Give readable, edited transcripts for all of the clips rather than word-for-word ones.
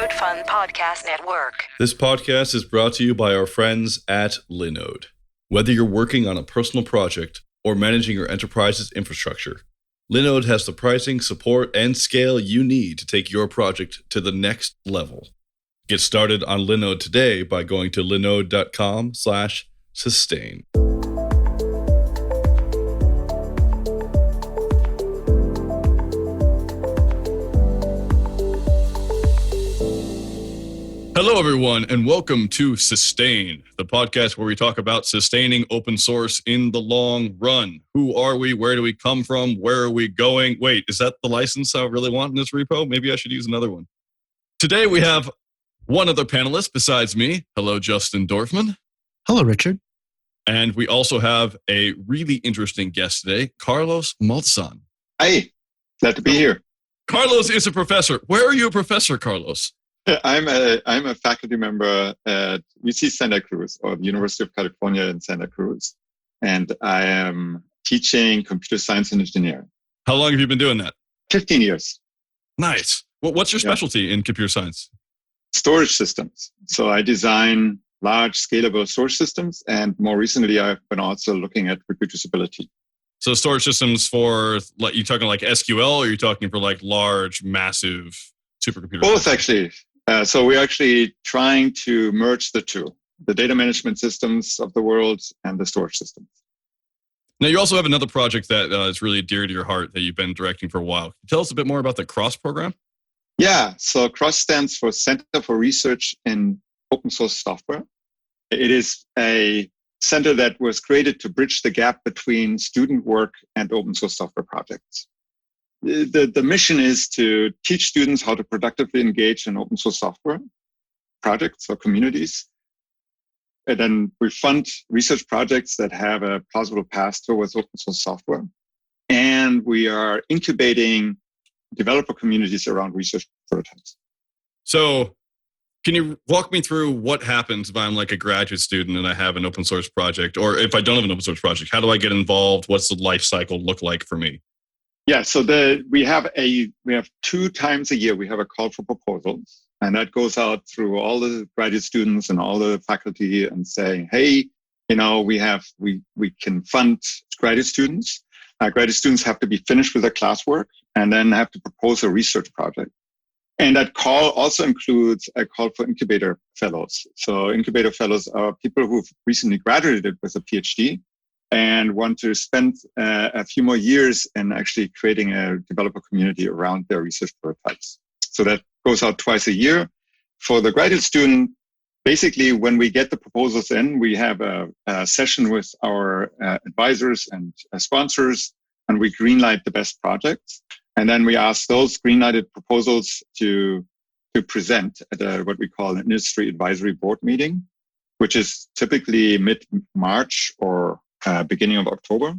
Code Fun Podcast Network. This podcast is brought to you by our friends at Linode. Whether you're working on a personal project or managing your enterprise's infrastructure, Linode has the pricing, support, and scale you need to take your project to the next level. Get started on Linode today by going to linode.com/sustain. Hello, everyone, and welcome to Sustain, the podcast where we talk about sustaining open source in the long run. Who are we? Where do we come from? Where are we going? Wait, is that the license I really want in this repo? Maybe I should use another one. Today, we have one other panelist besides me. Hello, Justin Dorfman. Hello, Richard. And we also have a really interesting guest today, Carlos Maltzahn. Hi, glad to be here. Carlos is a professor. Where are you a professor, Carlos? I'm a faculty member at UC Santa Cruz, or the University of California in Santa Cruz, and I am teaching computer science and engineering. How long have you been doing that? 15 years. Nice. What's your specialty in computer science? Storage systems. So I design large scalable storage systems, and more recently I've been also looking at reproducibility. So storage systems for, like, you talking like SQL, or are you talking for like large, massive supercomputers? Both, actually. So we're actually trying to merge the two, the data management systems of the world and the storage systems. Now, you also have another project that is really dear to your heart that you've been directing for a while. Can you tell us a bit more about the CROSS program? Yeah, so CROSS stands for Center for Research in Open Source Software. It is a center that was created to bridge the gap between student work and open source software projects. The mission is to teach students how to productively engage in open source software projects or communities. And then we fund research projects that have a plausible path towards open source software. And we are incubating developer communities around research prototypes. So can you walk me through what happens if I'm like a graduate student and I have an open source project, or if I don't have an open source project, how do I get involved? What's the life cycle look like for me? Yeah, so we have 2 times a year, we have a call for proposals, and that goes out through all the graduate students and all the faculty and saying, hey, we can fund graduate students. Graduate students have to be finished with their classwork and then have to propose a research project. And that call also includes a call for incubator fellows. So incubator fellows are people who've recently graduated with a PhD and want to spend a few more years in actually creating a developer community around their research prototypes. So that goes out twice a year. For the graduate student, basically when we get the proposals in, we have a session with our advisors and sponsors, and we greenlight the best projects. And then we ask those greenlighted proposals to present at what we call an industry advisory board meeting, which is typically mid-March or beginning of October.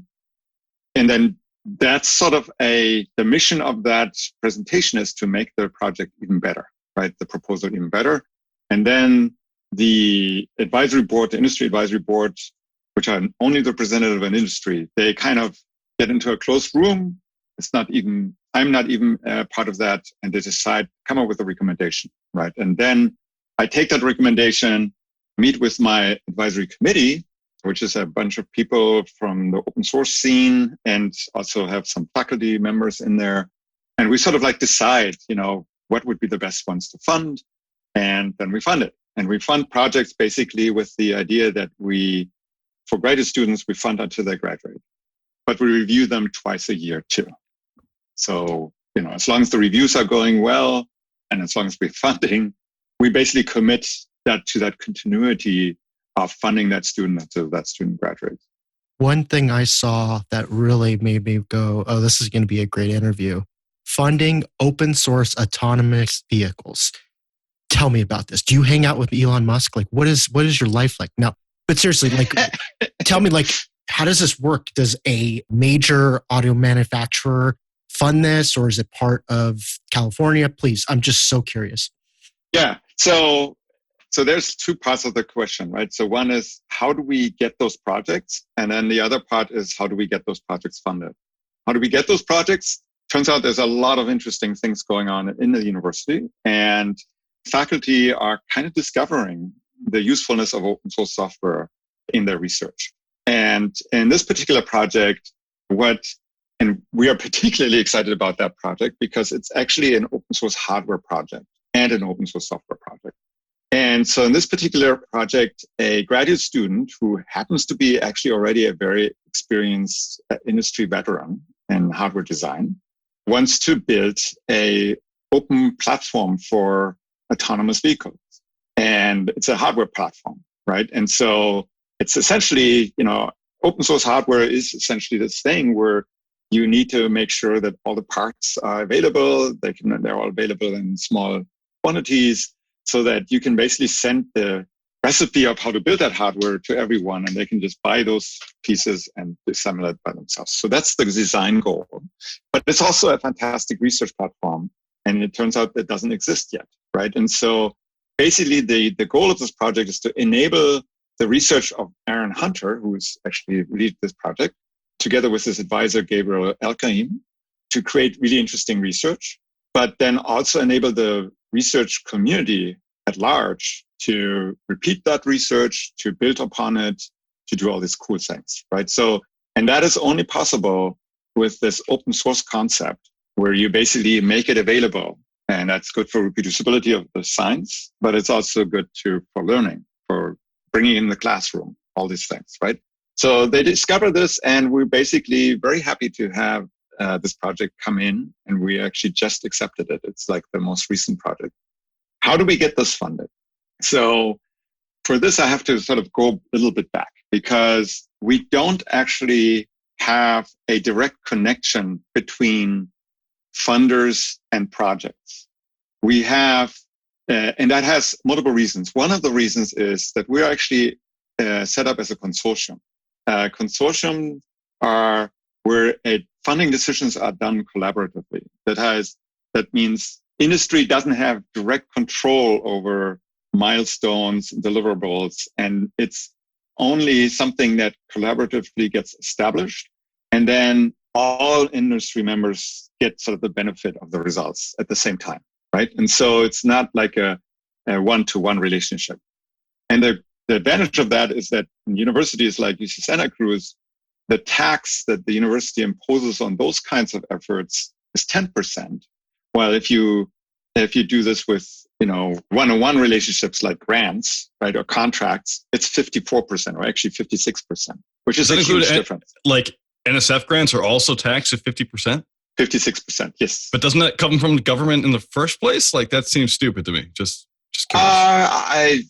And then that's sort of the mission of that presentation is to make the project even better, right? The proposal even better. And then the advisory board, the industry advisory board, which are only the representative of an industry, they kind of get into a closed room. I'm not even part of that. And they decide, come up with a recommendation, right? And then I take that recommendation, meet with my advisory committee, which is a bunch of people from the open source scene and also have some faculty members in there. And we sort of like decide, what would be the best ones to fund. And then we fund it. And we fund projects basically with the idea that for graduate students, we fund until they graduate. But we review them twice a year too. So, as long as the reviews are going well, and as long as we're funding, we basically commit to that continuity of funding that student until that student graduates. One thing I saw that really made me go, oh, this is going to be a great interview. Funding open source autonomous vehicles. Tell me about this. Do you hang out with Elon Musk? Like, what is your life like? No, but seriously, like, tell me, like, how does this work? Does a major auto manufacturer fund this, or is it part of California? Please, I'm just so curious. Yeah. So there's 2 parts of the question, right? So one is, how do we get those projects? And then the other part is, how do we get those projects funded? How do we get those projects? Turns out there's a lot of interesting things going on in the university. And faculty are kind of discovering the usefulness of open source software in their research. And in this particular project, and we are particularly excited about that project because it's actually an open source hardware project and an open source software project. And so in this particular project, a graduate student who happens to be actually already a very experienced industry veteran in hardware design wants to build a open platform for autonomous vehicles. And it's a hardware platform, right? And so it's essentially, open source hardware is essentially this thing where you need to make sure that all the parts are available. They're all available in small quantities so that you can basically send the recipe of how to build that hardware to everyone, and they can just buy those pieces and assemble it by themselves. So that's the design goal. But it's also a fantastic research platform, and it turns out that doesn't exist yet, right? And so basically the goal of this project is to enable the research of Aaron Hunter, who's actually lead this project, together with his advisor, Gabriel Elkaim, to create really interesting research, but then also enable the research community at large to repeat that research, to build upon it, to do all these cool things, right? So, and that is only possible with this open source concept where you basically make it available. And that's good for reproducibility of the science, but it's also good for learning, for bringing in the classroom, all these things, right? So they discovered this, and we're basically very happy to have this project come in, and we actually just accepted it. It's like the most recent project. How do we get this funded? So for this, I have to sort of go a little bit back because we don't actually have a direct connection between funders and projects. We have, and that has multiple reasons. One of the reasons is that we're actually set up as a consortium. Consortium are where funding decisions are done collaboratively. That means industry doesn't have direct control over milestones, deliverables, and it's only something that collaboratively gets established. And then all industry members get sort of the benefit of the results at the same time, right? And so it's not like a one-to-one relationship. And the advantage of that is that in universities like UC Santa Cruz, the tax that the university imposes on those kinds of efforts is 10%. While if you do this with one-on-one relationships like grants, right, or contracts, it's 54% or actually 56%, which is a huge difference. Like NSF grants are also taxed at 50%? 56%, yes. But doesn't that come from the government in the first place? Like that seems stupid to me. Just curious.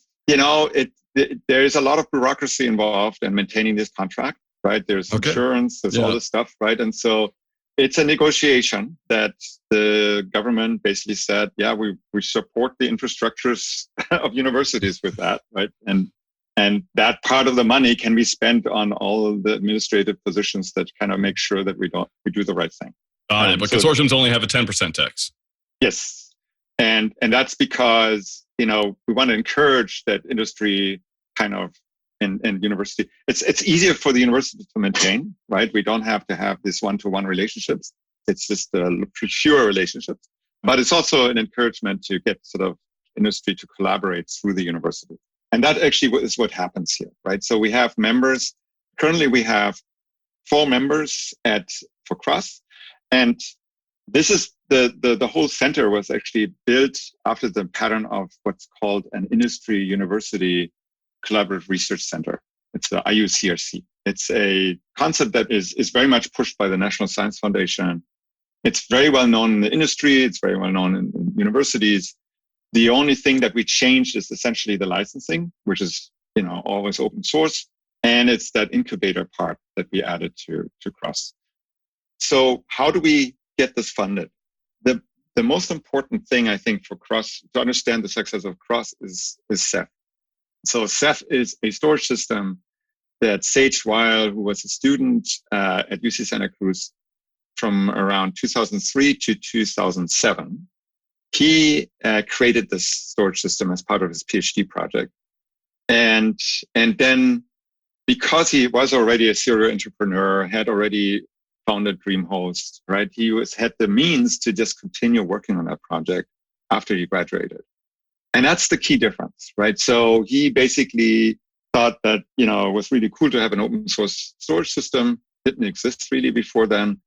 There is a lot of bureaucracy involved in maintaining this contract, right? There's insurance, there's all this stuff, right? And so it's a negotiation that the government basically said, yeah, we support the infrastructures of universities with that, right? And that part of the money can be spent on all of the administrative positions that kind of make sure that we do the right thing. But consortiums only have a 10% tax. Yes. And that's because, we want to encourage that industry kind of and university. It's easier for the university to maintain, right? We don't have to have this one-to-one relationships. It's just pure relationships. But it's also an encouragement to get sort of industry to collaborate through the university. And that actually is what happens here, right? So we have members. Currently, we have 4 members for CROSS. And this is the whole center was actually built after the pattern of what's called an industry university collaborative research center. It's the IUCRC. It's a concept that is very much pushed by the National Science Foundation. It's very well known in the industry. It's very well known in universities. The only thing that we changed is essentially the licensing, which is, always open source. And it's that incubator part that we added to CROSS. So how do we get this funded? The most important thing, I think, for CROSS, to understand the success of CROSS is Ceph. So Ceph is a storage system that Sage Weil, who was a student at UC Santa Cruz from around 2003 to 2007, he created this storage system as part of his PhD project. And then because he was already a serial entrepreneur, had already founded DreamHost, right? He had the means to just continue working on that project after he graduated. And that's the key difference, right? So he basically thought that, it was really cool to have an open source storage system. Didn't exist really before then.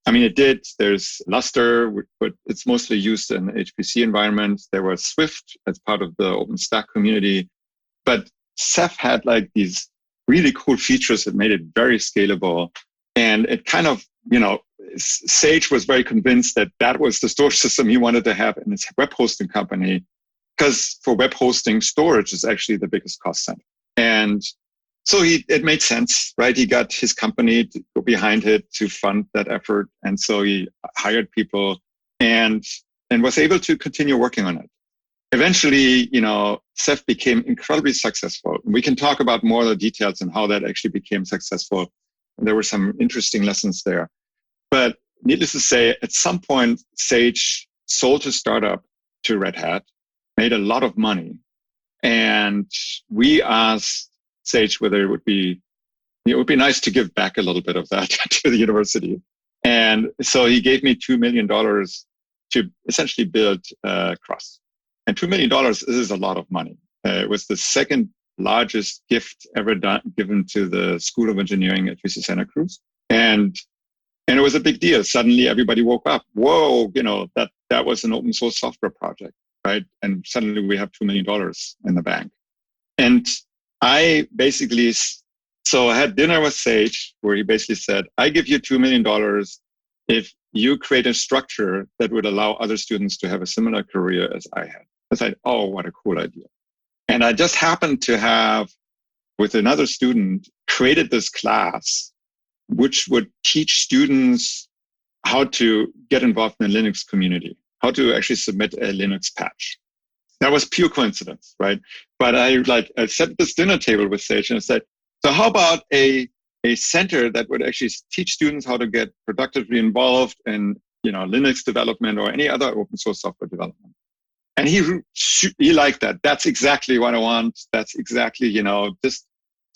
I mean, it did. There's Lustre, but it's mostly used in HPC environments. There was Swift as part of the OpenStack community. But Ceph had like these really cool features that made it very scalable. And it kind of, Sage was very convinced that that was the storage system he wanted to have in his web hosting company, because for web hosting, storage is actually the biggest cost center. And so it made sense, right? He got his company to go behind it to fund that effort. And so he hired people and was able to continue working on it. Eventually, Ceph became incredibly successful. We can talk about more of the details and how that actually became successful. There were some interesting lessons there. But needless to say, at some point, Sage sold his startup to Red Hat, made a lot of money. And we asked Sage whether it would be nice to give back a little bit of that to the university. And so he gave me $2 million to essentially build Cross. And $2 million is a lot of money. It was the second largest gift ever given to the School of Engineering at UC Santa Cruz. And it was a big deal. Suddenly everybody woke up. Whoa, that was an open source software project, right? And suddenly we have $2 million in the bank. And I basically, so I had dinner with Sage where he basically said, I give you $2 million if you create a structure that would allow other students to have a similar career as I had. I said, oh, what a cool idea. And I just happened to have, with another student, created this class which would teach students how to get involved in the Linux community, how to actually submit a Linux patch. That was pure coincidence, right? But I sat at this dinner table with Sage and I said, so how about a center that would actually teach students how to get productively involved in, Linux development or any other open source software development? And he liked that. That's exactly what I want. That's exactly,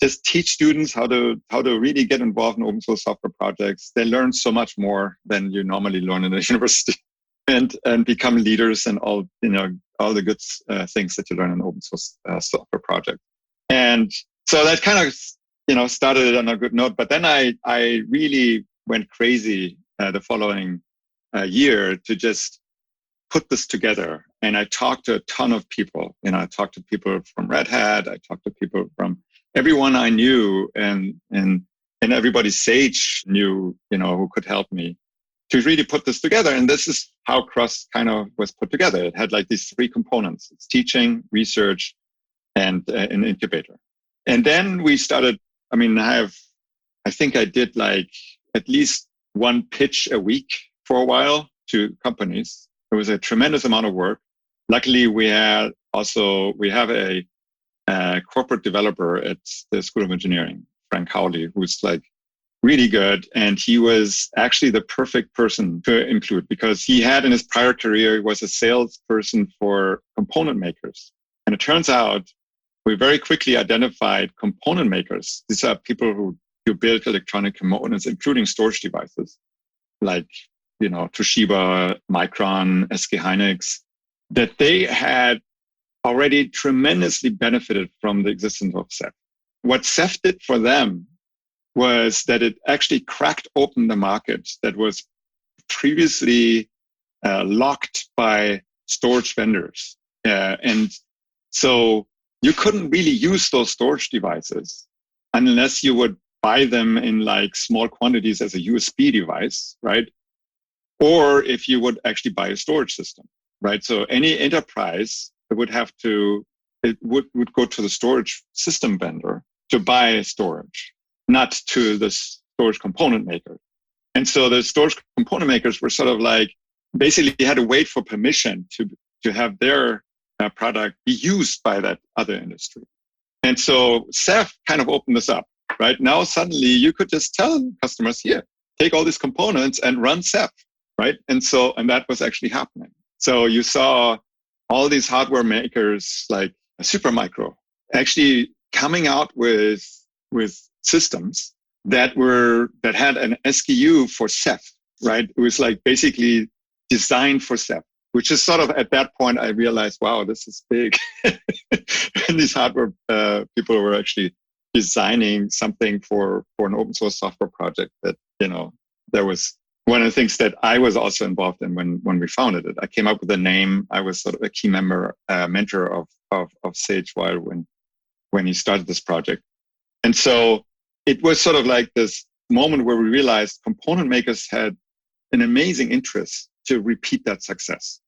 just teach students how to really get involved in open source software projects. They learn so much more than you normally learn in a university, and become leaders and all the good things that you learn in open source software project. And so that kind of, started it on a good note. But then I really went crazy the following year to just put this together. And I talked to a ton of people. I talked to people from Red Hat. I talked to people from everyone I knew, and everybody Sage knew, who could help me to really put this together. And this is how Cross kind of was put together. It had like these three components: it's teaching, research, and an incubator. And then we started. I think I did like at least one pitch a week for a while to companies. It was a tremendous amount of work. Luckily, we have a corporate developer at the School of Engineering, Frank Howley, who's like really good. And he was actually the perfect person to include because he had in his prior career, he was a salesperson for component makers. And it turns out we very quickly identified component makers. These are people who build electronic components, including storage devices like, Toshiba, Micron, SK Hynix, that they had already tremendously benefited from the existence of Ceph. What Ceph did for them was that it actually cracked open the market that was previously locked by storage vendors. And so you couldn't really use those storage devices unless you would buy them in like small quantities as a USB device, right? Or if you would actually buy a storage system, right? So any enterprise would go to the storage system vendor to buy storage, not to the storage component maker. And so the storage component makers were sort of like, basically you had to wait for permission to have their product be used by that other industry. And so Ceph kind of opened this up, right? Now suddenly you could just tell customers, here, take all these components and run Ceph, right? And that was actually happening. So you saw all these hardware makers like Supermicro actually coming out with systems that had an SKU for Ceph, right? It was like basically designed for Ceph. which is sort of at that point, I realized, wow, this is big. And these hardware people were actually designing something for an open source software project that, there was one of the things that I was also involved in when we founded it. I came up with the name. I was sort of a key mentor of Sage Weil when he started this project. And so it was sort of like this moment where we realized component makers had an amazing interest to repeat that success.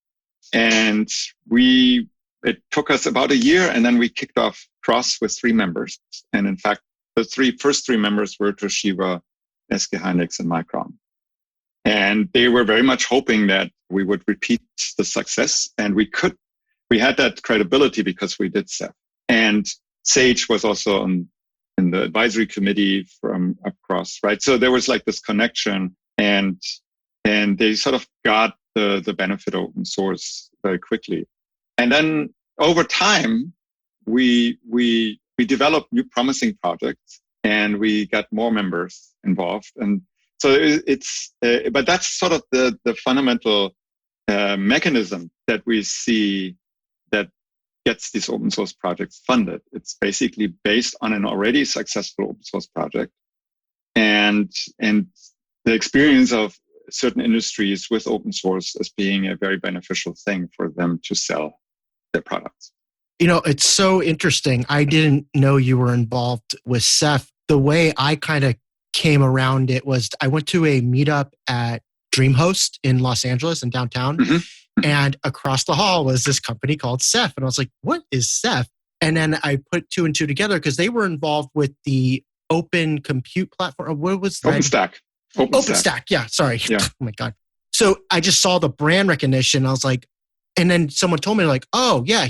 And it took us about a year, and then we kicked off Cross with 3 members. And in fact, the first three members were Toshiba, SK Hynix, and Micron. And they were very much hoping that we would repeat the success. And we had that credibility because we did Ceph. And Sage was also in the advisory committee from across, right? So there was like this connection, and they sort of got the benefit of open source very quickly. And then over time, we developed new promising projects, and we got more members involved. And so but that's sort of the fundamental mechanism that we see that gets these open source projects funded. It's basically based on an already successful open source project, and the experience of certain industries with open source as being a very beneficial thing for them to sell their products. It's so interesting. I didn't know you were involved with Ceph. The way I kind of came around it was I went to a meetup at DreamHost in Los Angeles in downtown. Mm-hmm. And across the hall was this company called Ceph. And I was like, what is Ceph? And then I put 2 and 2 together because they were involved with the open compute platform. What was that? OpenStack. OpenStack. Yeah. Sorry. Yeah. Oh my God. So I just saw the brand recognition. I was like, and then someone told me like, oh yeah,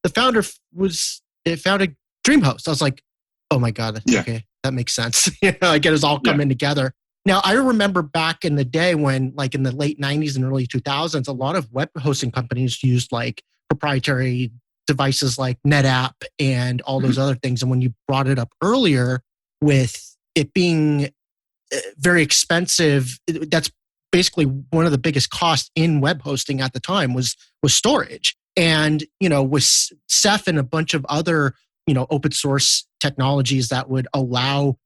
the founder founded DreamHost. I was like, oh my God. Yeah. Okay. That makes sense. I get it all coming together. Now, I remember back in the day when, like in the late 90s and early 2000s, a lot of web hosting companies used like proprietary devices like NetApp and all those other things. And when you brought it up earlier with it being very expensive, that's basically one of the biggest costs in web hosting at the time was storage. And, with Ceph and a bunch of other, open source technologies that would allow,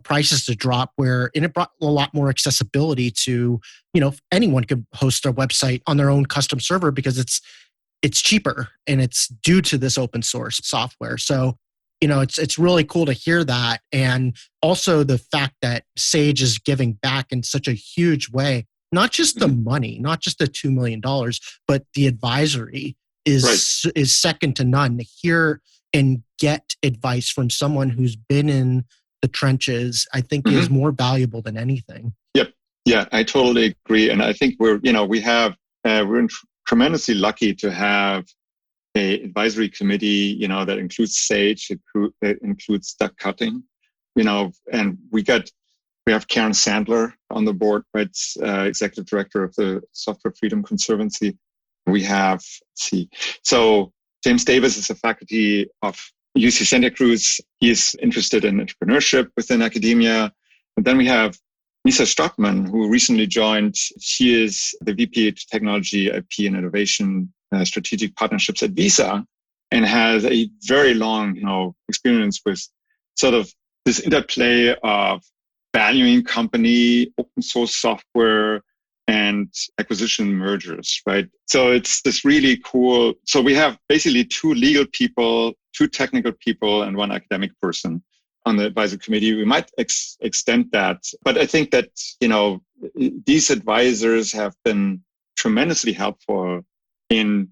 prices to drop and it brought a lot more accessibility to, anyone could host their website on their own custom server because it's cheaper and it's due to this open source software. So, it's really cool to hear that. And also the fact that Sage is giving back in such a huge way, not just the money, not just the $2 million, but the advisory is second to none. To hear and get advice from someone who's been in the trenches, I think is more valuable than anything. Yep. Yeah, I totally agree. And I think we're tremendously lucky to have a advisory committee, that includes Sage, it includes duck cutting, and we have Karen Sandler on the board, right? Executive director of the Software Freedom Conservancy. We have, so James Davis is a faculty of UC Santa Cruz. He's interested in entrepreneurship within academia. And then we have Lisa Stockman, who recently joined. She is the VP of Technology, IP, and Innovation Strategic Partnerships at Visa, and has a very long, experience with sort of this interplay of valuing company, open source software, and acquisition mergers, right? So it's this really cool. So we have basically 2 legal people, 2 technical people, and 1 academic person on the advisory committee. We might extend that. But I think that, these advisors have been tremendously helpful in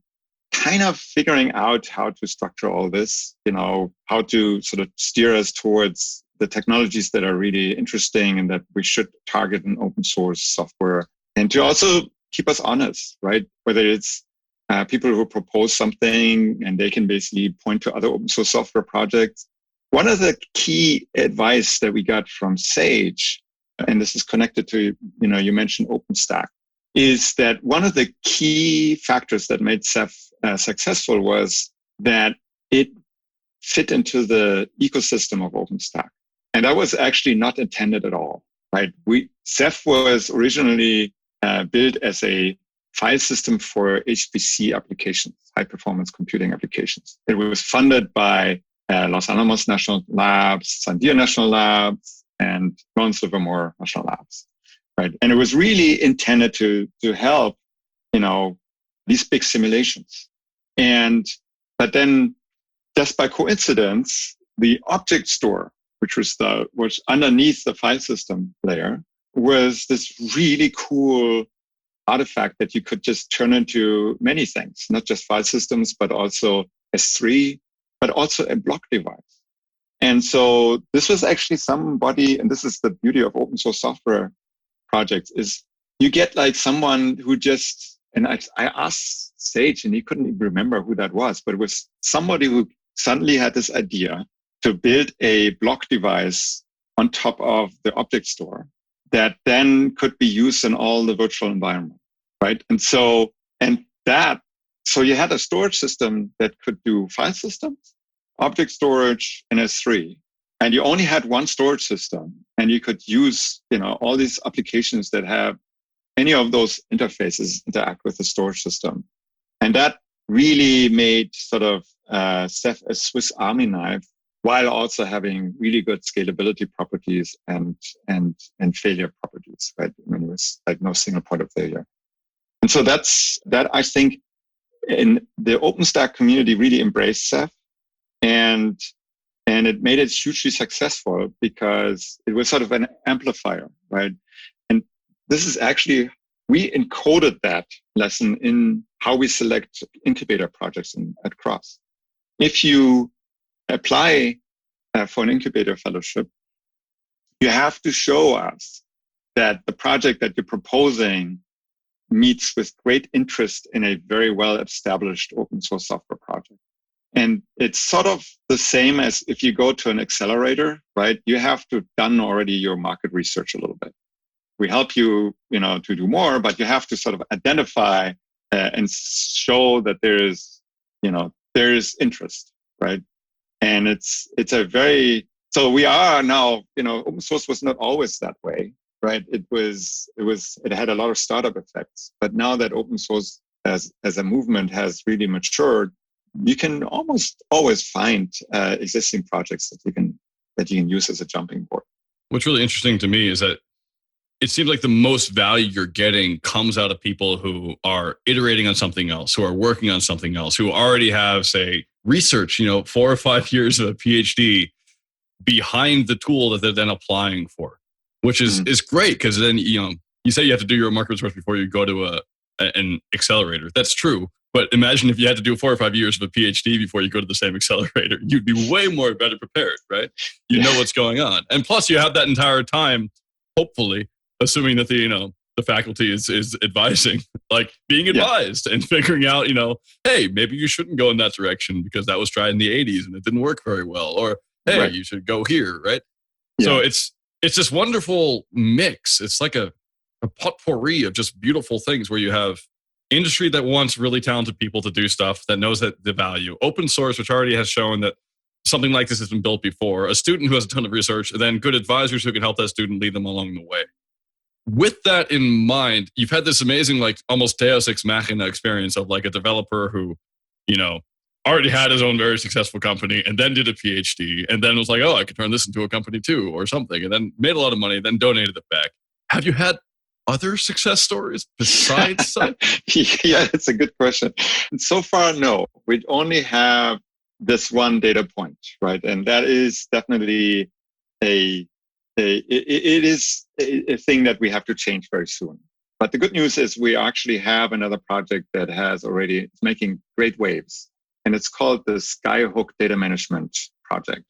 kind of figuring out how to structure all this, how to sort of steer us towards the technologies that are really interesting and that we should target in open source software. And to also keep us honest, right? Whether it's people who propose something and they can basically point to other open source software projects. One of the key advice that we got from Sage, and this is connected to, you mentioned OpenStack, is that one of the key factors that made Ceph successful was that it fit into the ecosystem of OpenStack. And that was actually not intended at all, right? Ceph was originally built as a file system for HPC applications, high performance computing applications. It was funded by Los Alamos National Labs, Sandia National Labs, and Lawrence Livermore National Labs, right? And it was really intended to help, these big simulations. But then just by coincidence, the object store, which was underneath the file system layer, was this really cool artifact that you could just turn into many things, not just file systems, but also S3, but also a block device. And so this was actually somebody, and this is the beauty of open source software projects, is you get like someone who just, and I asked Sage and he couldn't even remember who that was, but it was somebody who suddenly had this idea to build a block device on top of the object store that then could be used in all the virtual environment, right? So you had a storage system that could do file systems, object storage, and S3. And you only had one storage system, and you could use, all these applications that have any of those interfaces interact with the storage system. And that really made sort of Ceph a Swiss Army knife, while also having really good scalability properties and failure properties, right? I mean, it was like no single point of failure. And so that I think in the OpenStack community really embraced Ceph, and it made it hugely successful because it was sort of an amplifier, right? And this is actually, we encoded that lesson in how we select incubator projects at Cross. If you apply for an incubator fellowship, you have to show us that the project that you're proposing meets with great interest in a very well-established open source software project. And it's sort of the same as if you go to an accelerator, right? You have to have done already your market research a little bit. We help you, to do more, but you have to sort of identify and show that there is interest, right? And so we are now, open source was not always that way, right? It had a lot of startup effects, but now that open source as a movement has really matured, you can almost always find existing projects that you can use as a jumping board. What's really interesting to me is that it seems like the most value you're getting comes out of people who are iterating on something else, who are working on something else, who already have, say, research, 4 or 5 years of a PhD behind the tool that they're then applying for, which is great, because then, you say you have to do your market research before you go to an accelerator. That's true. But imagine if you had to do 4 or 5 years of a PhD before you go to the same accelerator. You'd be way more better prepared, right? You know what's going on. And plus you have that entire time, hopefully, assuming that the faculty is advising, like being advised and figuring out, hey, maybe you shouldn't go in that direction because that was tried in the 80s and it didn't work very well. Or, hey, you should go here, right? Yeah. So it's this wonderful mix. It's like a potpourri of just beautiful things where you have industry that wants really talented people to do stuff, that knows that the value. Open source, which already has shown that something like this has been built before. A student who has a ton of research, and then good advisors who can help that student lead them along the way. With that in mind, you've had this amazing, like almost Deus Ex Machina experience of like a developer who, already had his own very successful company and then did a PhD and then was like, oh, I could turn this into a company too or something, and then made a lot of money, then donated it back. Have you had other success stories besides that? Yeah, it's a good question. And so far, no. We only have this one data point, right? And that is definitely it is a thing that we have to change very soon. But the good news is we actually have another project that it's making great waves. And it's called the Skyhook Data Management Project.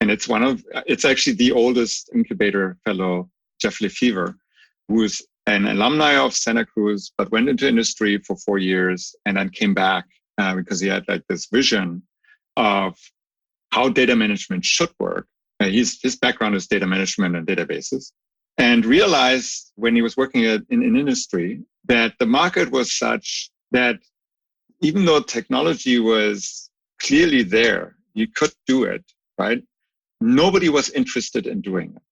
And it's actually the oldest incubator fellow, Jeff Lefevre, who's an alumni of Santa Cruz, but went into industry for 4 years and then came back because he had like this vision of how data management should work. His background is data management and databases, and realized when he was working in industry that the market was such that even though technology was clearly there, you could do it, right? Nobody was interested in doing it.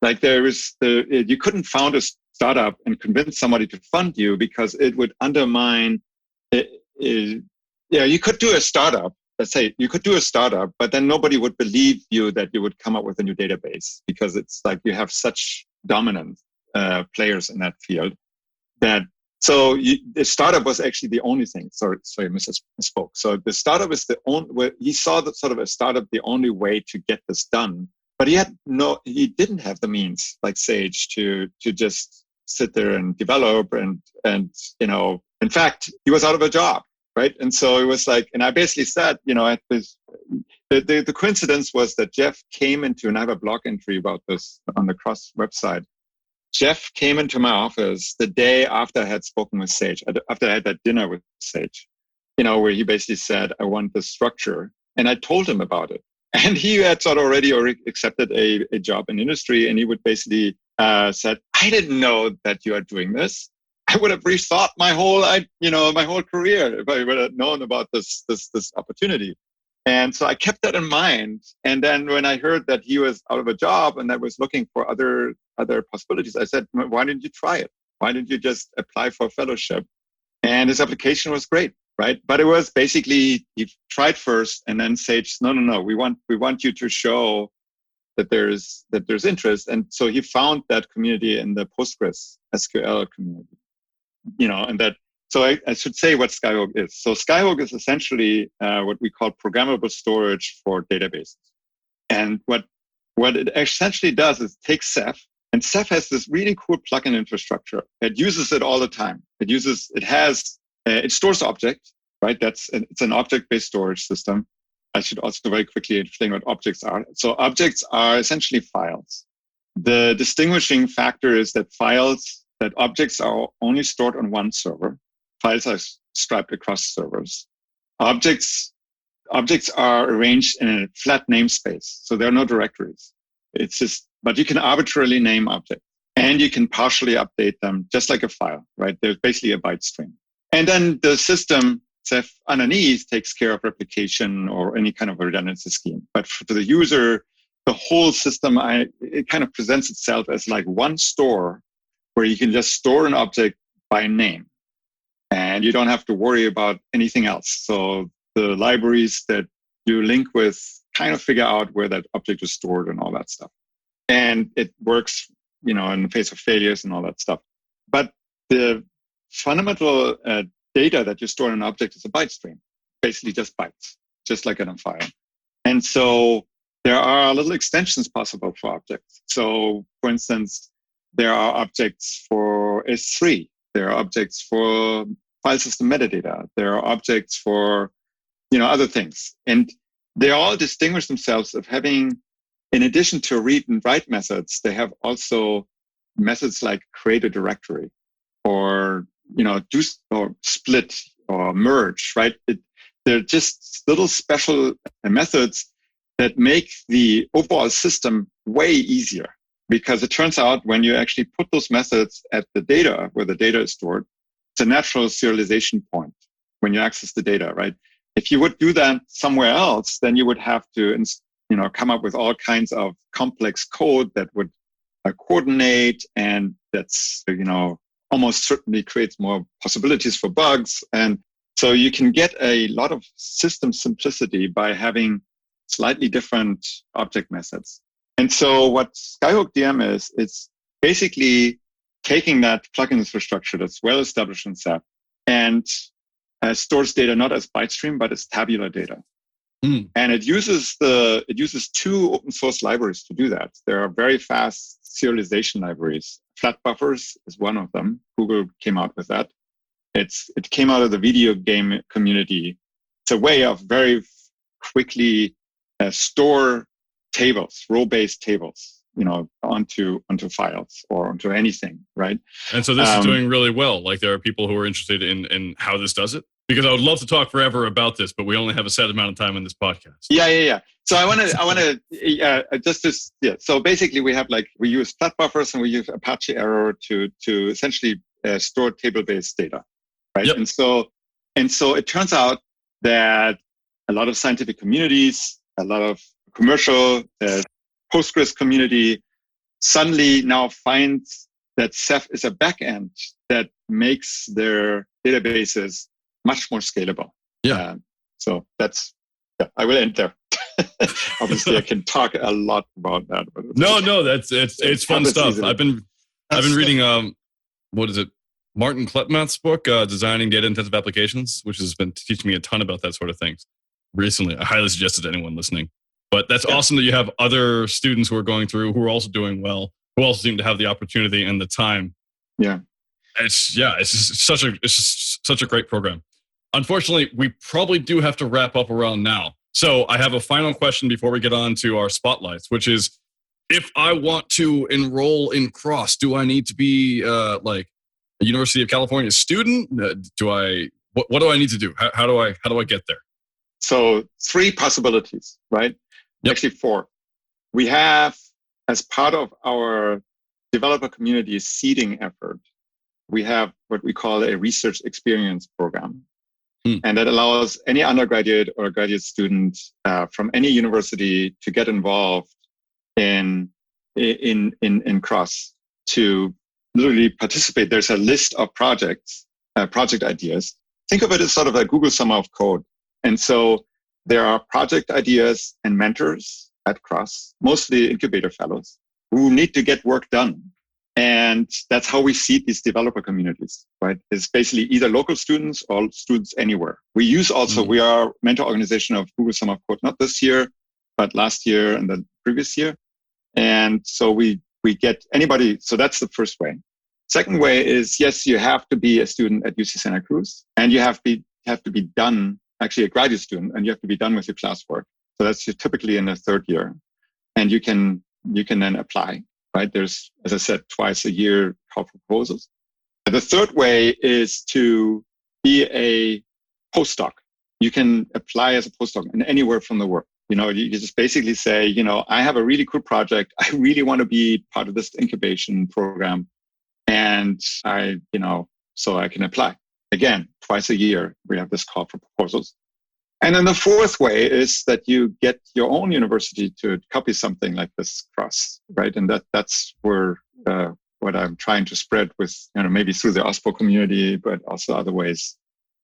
Like you couldn't found a startup and convince somebody to fund you because it would undermine it. Yeah, you could do a startup. Let's say you could do a startup, but then nobody would believe you that you would come up with a new database because it's like you have such dominant players in that field that. So the startup was actually the only thing. Sorry, misspoke. So the startup is the only. He saw that sort of a startup the only way to get this done. But he didn't have the means like Sage to just sit there and develop and in fact, he was out of a job, right? And so it was like, and I basically said, at this, the coincidence was that Jeff came into, and I have a blog entry about this on the Cross website. Jeff came into my office the day after I had spoken with Sage, after I had that dinner with Sage, where he basically said, I want this structure. And I told him about it. And he had sort of already accepted a job in industry. And he would basically said, I didn't know that you are doing this. I would have rethought my whole career if I would have known about this opportunity. And so I kept that in mind. And then when I heard that he was out of a job and I was looking for other possibilities, I said, why didn't you try it? Why didn't you just apply for a fellowship? And his application was great, right? But it was basically, he tried first and then Sage, no, we want you to show that there's interest. And so he found that community in the Postgres SQL community, and that. So I should say what Skyhook is. So Skyhook is essentially what we call programmable storage for databases. And what it essentially does is take Ceph, and Ceph has this really cool plugin infrastructure. It uses it all the time. It stores objects, right? It's an object-based storage system. I should also very quickly explain what objects are. So objects are essentially files. The distinguishing factor is that objects are only stored on one server. Files are striped across servers. Objects are arranged in a flat namespace, so there are no directories. But you can arbitrarily name objects, and you can partially update them, just like a file, right? There's basically a byte stream. And then the system, Ceph underneath, takes care of replication or any kind of a redundancy scheme. But for the user, the whole system, it kind of presents itself as like one store where you can just store an object by name. And you don't have to worry about anything else. So the libraries that you link with kind of figure out where that object is stored and all that stuff. And it works, in the face of failures and all that stuff. But the fundamental data that you store in an object is a byte stream, basically just bytes, just like in a file. And so there are little extensions possible for objects. So for instance, there are objects for S3. There are objects for file system metadata. There are objects for, other things. And they all distinguish themselves of having, in addition to read and write methods, they have also methods like create a directory or, do or split or merge, right? They're just little special methods that make the overall system way easier. Because it turns out when you actually put those methods at the data, where the data is stored, it's a natural serialization point when you access the data, right? If you would do that somewhere else, then you would have to, come up with all kinds of complex code that would coordinate, and that's, almost certainly creates more possibilities for bugs. And so you can get a lot of system simplicity by having slightly different object methods. And so what SkyhookDM is, it's basically taking that plugin infrastructure that's well established in Ceph and stores data not as byte stream, but as tabular data. And it uses two open source libraries to do that. There are very fast serialization libraries. Flat buffers is one of them. Google came out with that. It came out of the video game community. It's a way of very quickly store tables, row-based tables, onto files or onto anything, right? And so this is doing really well. Like there are people who are interested in how this does it. Because I would love to talk forever about this, but we only have a set amount of time in this podcast. Yeah. So I want to So basically, we use flat buffers and we use Apache Arrow to essentially store table-based data, right? Yep. And so it turns out that a lot of scientific communities, a lot of commercial Postgres community suddenly now finds that Ceph is a backend that makes their databases much more scalable. Yeah. So that's, I will end there. Obviously, I can talk a lot about that. But No, it's fun stuff. Easily. I've been reading what is it? Martin Kleppmath's book, Designing Data-Intensive Applications, which has been teaching me a ton about that sort of things recently. I highly suggest it to anyone listening. But that's awesome that you have other students who are going through, who are also doing well, who also seem to have the opportunity and the time. Yeah. It's just such a great program. Unfortunately, we probably do have to wrap up around now. So I have a final question before we get on to our spotlights, which is, if I want to enroll in Cross, do I need to be like a University of California student? What do I need to do? How do I get there? So 3 possibilities, right? Yep. Actually 4. We have, as part of our developer community seeding effort, we have what we call a research experience program. And that allows any undergraduate or graduate student from any university to get involved in Cross, to literally participate. There's a list of projects, project ideas. Think of it as sort of a Google Summer of Code. And so there are project ideas and mentors at Cross, mostly incubator fellows, who need to get work done. And that's how we seed these developer communities, right? It's basically either local students or students anywhere. We use also, we are mentor organization of Google Summer of Code, not this year, but last year and the previous year. And so we get anybody. So that's the first way. Second way is, yes, you have to be a student at UC Santa Cruz, and you have to be done, actually a graduate student, and you have to be done with your classwork. So that's typically in the 3rd year. And you can then apply. Right? There's, as I said, twice a year call for proposals. And the 3rd way is to be a postdoc. You can apply as a postdoc in anywhere from the world. You just basically say, I have a really cool project. I really want to be part of this incubation program. And so I can apply. Again, twice a year, we have this call for proposals. And then the 4th way is that you get your own university to copy something like this Cross, right? And that's where what I'm trying to spread with, maybe through the OSPO community, but also other ways.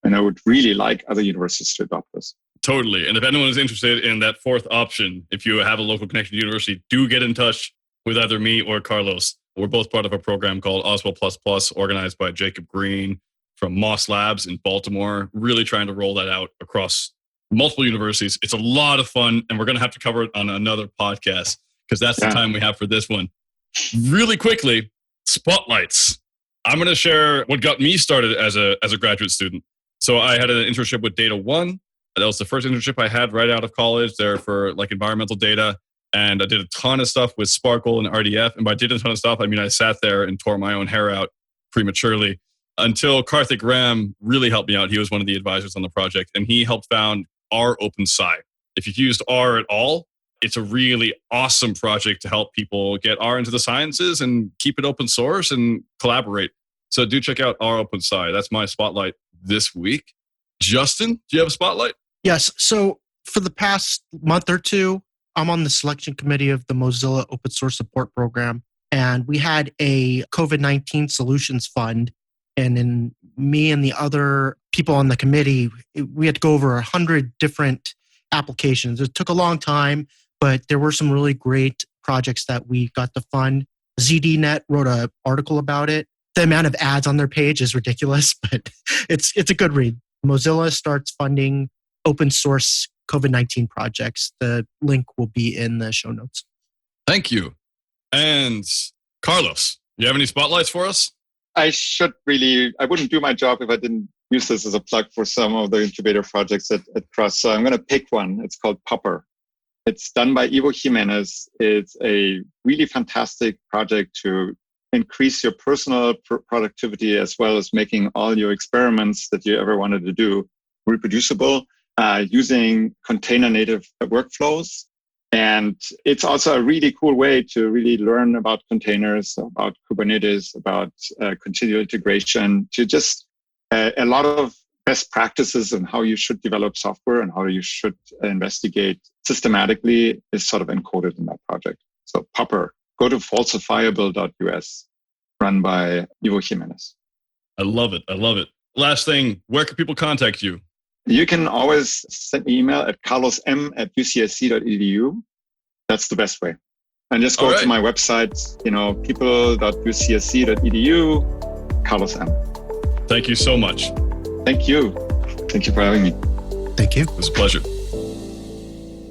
And I would really like other universities to adopt this. Totally. And if anyone is interested in that 4th option, if you have a local connection to university, do get in touch with either me or Carlos. We're both part of a program called OSPO++, organized by Jacob Green from Moss Labs in Baltimore, really trying to roll that out across multiple universities. It's a lot of fun, and we're going to have to cover it on another podcast because that's the time we have for this one. Really quickly, spotlights. I'm going to share what got me started as a graduate student. So I had an internship with Data One. That was the first internship I had right out of college there for like environmental data. And I did a ton of stuff with Sparkle and RDF. And by did a ton of stuff, I mean, I sat there and tore my own hair out prematurely until Karthik Ram really helped me out. He was one of the advisors on the project, and he helped found R OpenSci. If you've used R at all, it's a really awesome project to help people get R into the sciences and keep it open source and collaborate. So do check out R OpenSci. That's my spotlight this week. Justin, do you have a spotlight? Yes. So for the past month or two, I'm on the selection committee of the Mozilla Open Source Support Program. And we had a COVID-19 Solutions Fund. And then me and the other people on the committee, we had to go over 100 different applications. It took a long time, but there were some really great projects that we got to fund. ZDNet wrote an article about it. The amount of ads on their page is ridiculous, but it's a good read. Mozilla starts funding open source COVID-19 projects. The link will be in the show notes. Thank you. And Carlos, you have any spotlights for us? I wouldn't do my job if I didn't use this as a plug for some of the incubator projects at Cross. So I'm going to pick one. It's called Popper. It's done by Ivo Jimenez. It's a really fantastic project to increase your personal productivity as well as making all your experiments that you ever wanted to do reproducible using container native workflows. And it's also a really cool way to really learn about containers, about Kubernetes, about continual integration, to just a lot of best practices on how you should develop software and how you should investigate systematically is sort of encoded in that project. So Popper, go to falsifiable.us, run by Ivo Jimenez. I love it. I love it. Last thing, where can people contact you? You can always send me email at carlosm@ucsc.edu. That's the best way. And just go to my website, people.ucsc.edu, Carlos M. Thank you so much. Thank you. Thank you for having me. Thank you. It was a pleasure.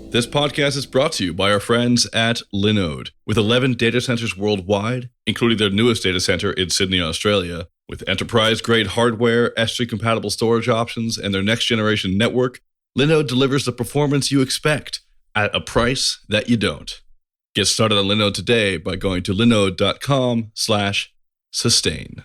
This podcast is brought to you by our friends at Linode. With 11 data centers worldwide, including their newest data center in Sydney, Australia, with enterprise-grade hardware, S3-compatible storage options, and their next-generation network, Linode delivers the performance you expect at a price that you don't. Get started on Linode today by going to linode.com/sustain.